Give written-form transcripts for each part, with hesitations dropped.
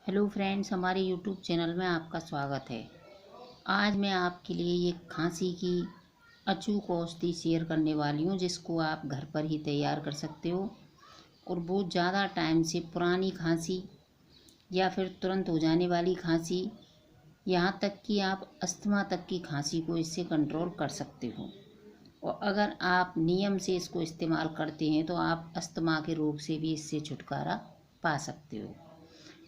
Hello friends, हमारे YouTube channel में आपका स्वागत है। आज मैं आपके लिए ये खांसी की अचूक औषधि शेयर करने वाली हूँ, जिसको आप घर पर ही तैयार कर सकते हो। और बहुत ज़्यादा टाइम से पुरानी खांसी या फिर तुरंत हो जाने वाली खांसी, यहाँ तक कि आप अस्थमा तक की खांसी को इससे कंट्रोल कर सकते हो। और अगर आप नियम से इसको इस्तेमाल करते हैं तो आप अस्थमा के रोग से भी इससे छुटकारा पा सकते हो।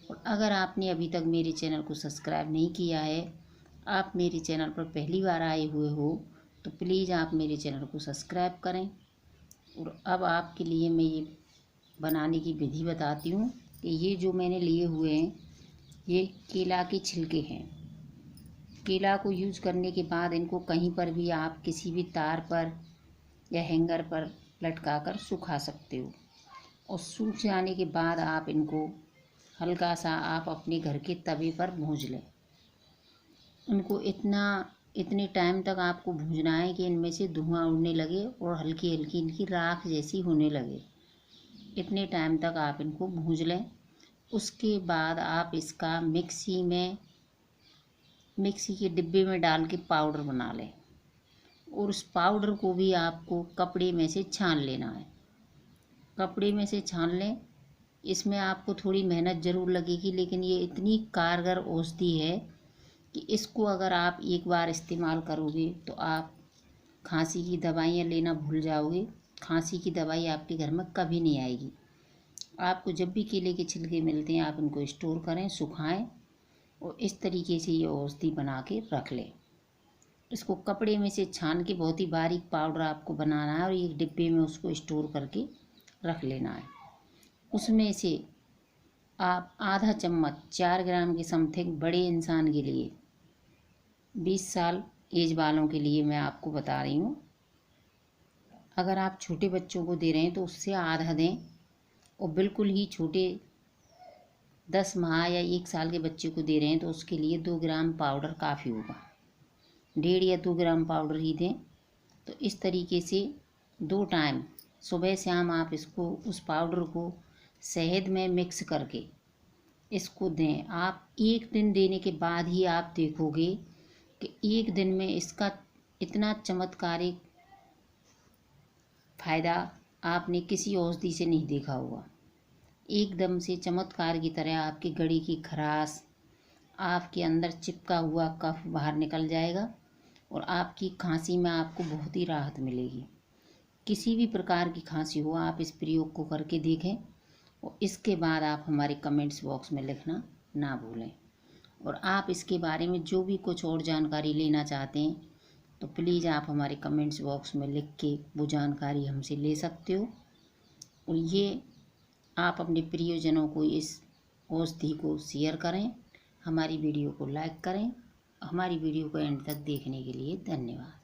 और अगर आपने अभी तक मेरे चैनल को सब्सक्राइब नहीं किया है, आप मेरे चैनल पर पहली बार आए हुए हो, तो प्लीज़ आप मेरे चैनल को सब्सक्राइब करें। और अब आपके लिए मैं ये बनाने की विधि बताती हूँ कि ये जो मैंने लिए हुए हैं, ये केला के छिलके हैं। केला को यूज करने के बाद इनको कहीं पर भी आप किसी भी तार पर या हैंगर पर लटका कर सुखा सकते हो। और सूख जाने के बाद आप इनको हल्का सा आप अपने घर के तवे पर भूंज लें। इनको इतने टाइम तक आपको भूंजना है कि इनमें से धुआं उड़ने लगे और हल्की हल्की इनकी राख जैसी होने लगे। इतने टाइम तक आप इनको भूंज लें। उसके बाद आप इसका मिक्सी के डिब्बे में डाल के पाउडर बना लें। और उस पाउडर को भी आपको कपड़े में से छान लेना है। कपड़े में से छान लें। इसमें आपको थोड़ी मेहनत ज़रूर लगेगी, लेकिन ये इतनी कारगर औषधि है कि इसको अगर आप एक बार इस्तेमाल करोगे तो आप खांसी की दवाइयाँ लेना भूल जाओगे। खांसी की दवाई आपके घर में कभी नहीं आएगी। आपको जब भी केले के छिलके मिलते हैं, आप इनको स्टोर करें, सुखाएं और इस तरीके से ये औषधि बना के रख लें। इसको कपड़े में से छान के बहुत ही बारीक पाउडर आपको बनाना है और एक डिब्बे में उसको स्टोर करके रख लेना है। उसमें से आप आधा चम्मच 4 ग्राम के समथिंग, बड़े इंसान के लिए 20 साल एज वालों के लिए मैं आपको बता रही हूँ। अगर आप छोटे बच्चों को दे रहे हैं तो उससे आधा दें। और बिल्कुल ही छोटे 10 माह या 1 साल के बच्चे को दे रहे हैं तो उसके लिए 2 ग्राम पाउडर काफ़ी होगा। 1.5 या 2 ग्राम पाउडर ही दें। तो इस तरीके से 2 टाइम सुबह शाम आप इसको, उस पाउडर को शहद में मिक्स करके इसको दें। आप 1 दिन देने के बाद ही आप देखोगे कि 1 दिन में इसका इतना चमत्कारिक फ़ायदा आपने किसी औषधि से नहीं देखा होगा। एकदम से चमत्कार की तरह आपकी गले की खराश, आपके अंदर चिपका हुआ कफ बाहर निकल जाएगा और आपकी खांसी में आपको बहुत ही राहत मिलेगी। किसी भी प्रकार की खांसी हो, आप इस प्रयोग को करके देखें और इसके बाद आप हमारे कमेंट्स बॉक्स में लिखना ना भूलें। और आप इसके बारे में जो भी कुछ और जानकारी लेना चाहते हैं तो प्लीज़ आप हमारे कमेंट्स बॉक्स में लिख के वो जानकारी हमसे ले सकते हो। और ये आप अपने प्रियजनों को इस औषधि को शेयर करें। हमारी वीडियो को लाइक करें। हमारी वीडियो को एंड तक देखने के लिए धन्यवाद।